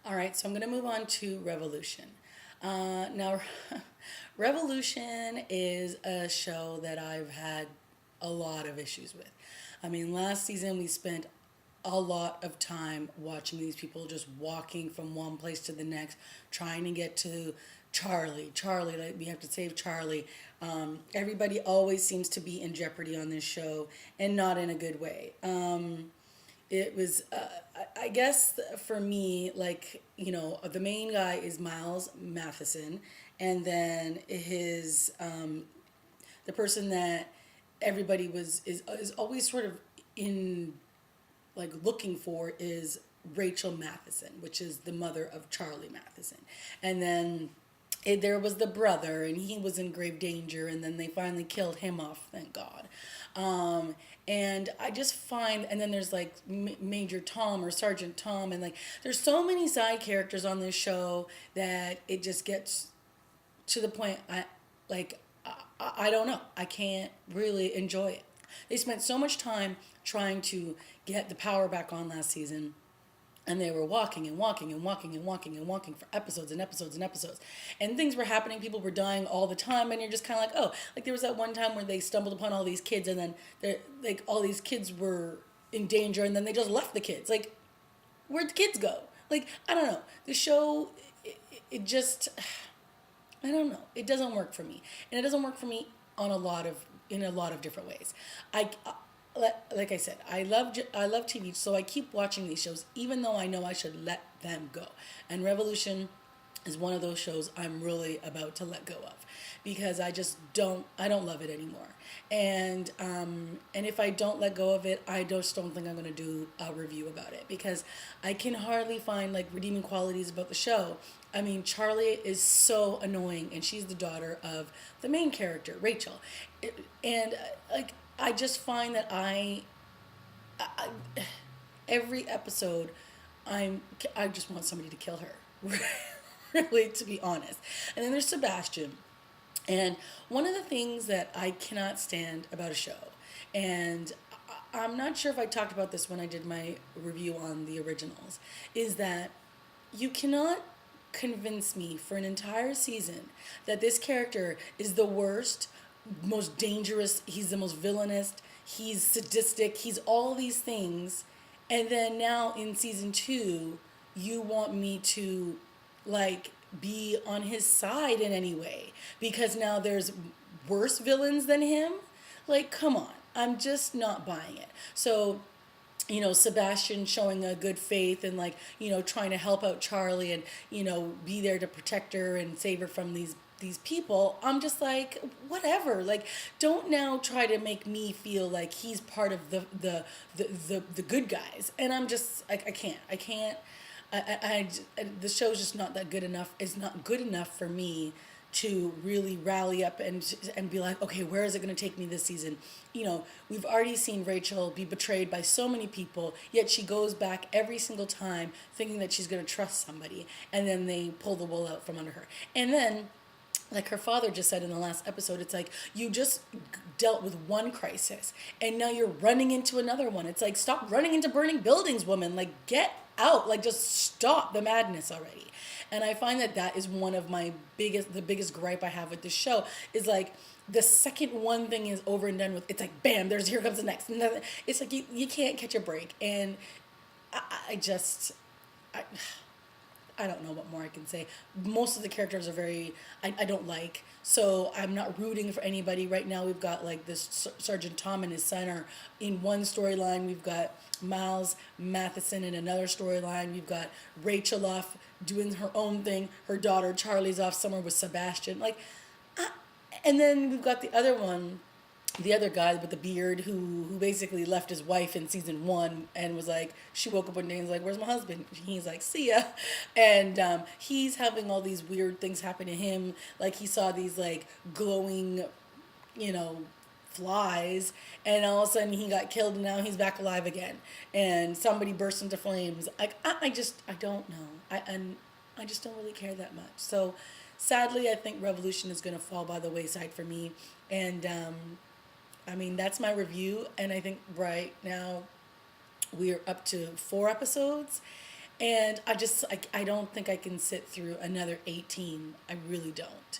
All right, so I'm going to move on to Revolution. Now, Revolution is a show that I've had a lot of issues with. I mean, last season we spent a lot of time watching these people just walking from one place to the next, trying to get to Charlie. Charlie, like we have to save Charlie. Everybody always seems to be in jeopardy on this show, and not in a good way. It was I guess for me, like, the main guy is Miles Matheson, and then his the person that everybody is always sort of in, like, looking for, is Rachel Matheson, which is the mother of Charlie Matheson. And then there was the brother, and he was in grave danger, and then they finally killed him off, thank God. And I just find, and then there's like Major Tom or Sergeant Tom, and like there's so many side characters on this show that it just gets to the point. I don't know. I can't really enjoy it. They spent so much time trying to get the power back on last season, and they were walking and walking and walking and walking and walking for episodes and episodes and episodes, and things were happening, people were dying all the time, and you're just kind of like, oh, like there was that one time where they stumbled upon all these kids, and then like all these kids were in danger, and then they just left the kids. Like, where'd the kids go? Like, I don't know, the show, it just, I don't know, it doesn't work for me, and it doesn't work for me on a lot of in a lot of different ways. I like I said, I love TV, so I keep watching these shows, even though I know I should let them go. And Revolution is one of those shows I'm really about to let go of, because I don't love it anymore. And if I don't let go of it, I just don't think I'm gonna do a review about it, because I can hardly find like redeeming qualities about the show. I mean, Charlie is so annoying, and she's the daughter of the main character, Rachel, and like I just find that I every episode, I just want somebody to kill her, really, to be honest. And then there's Sebastian, and one of the things that I cannot stand about a show, and I'm not sure if I talked about this when I did my review on the originals, is that you cannot convince me for an entire season that this character is the worst, most dangerous, he's the most villainous, he's sadistic, he's all these things. And then now in season 2, you want me to, like, be on his side in any way, because now there's worse villains than him. Like, come on. I'm just not buying it. So, Sebastian showing a good faith, and, like, trying to help out Charlie, and, be there to protect her and save her from these people. I'm just like, whatever. Like, don't now try to make me feel like he's part of the good guys. And I'm just like, I can't. The show's just not that good enough. It's not good enough for me to really rally up and be like, okay, where is it going to take me this season? We've already seen Rachel be betrayed by so many people, yet she goes back every single time thinking that she's going to trust somebody, and then they pull the wool out from under her. And then, like her father just said in the last episode, it's like, you just dealt with one crisis and now you're running into another one. It's like, stop running into burning buildings, woman. Like, get out. Like, just stop the madness already. And I find that that is one of the biggest gripe I have with this show, is like, the second one thing is over and done with, it's like, bam, here comes the next. And then it's like, you can't catch a break. And I just, I don't know what more I can say. Most of the characters are I don't like. So I'm not rooting for anybody. Right now we've got like this Sergeant Tom and his son are in one storyline. We've got Miles Matheson in another storyline. We've got Rachel off doing her own thing. Her daughter Charlie's off somewhere with Sebastian. Like, and then we've got the other guy with the beard who basically left his wife in season 1 and was like, she woke up one day and was like, where's my husband? He's like, see ya. And he's having all these weird things happen to him. Like, he saw these like glowing, you know, flies, and all of a sudden he got killed, and now he's back alive again, and somebody burst into flames. Like, I don't know. I just don't really care that much. So sadly, I think Revolution is going to fall by the wayside for me. And I mean, that's my review. And I think right now we're up to 4 episodes. And I don't think I can sit through another 18. I really don't.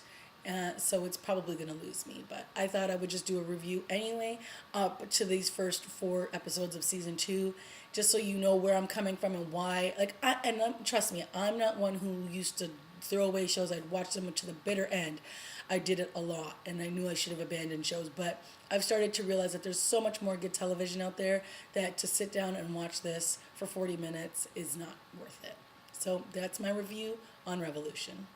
So it's probably going to lose me. But I thought I would just do a review anyway up to these first 4 episodes of season 2, just so you know where I'm coming from and why. Trust me, I'm not one who used to throw away shows. I'd watch them to the bitter end. I did it a lot, and I knew I should have abandoned shows. But I've started to realize that there's so much more good television out there that to sit down and watch this for 40 minutes is not worth it. So that's my review on Revolution.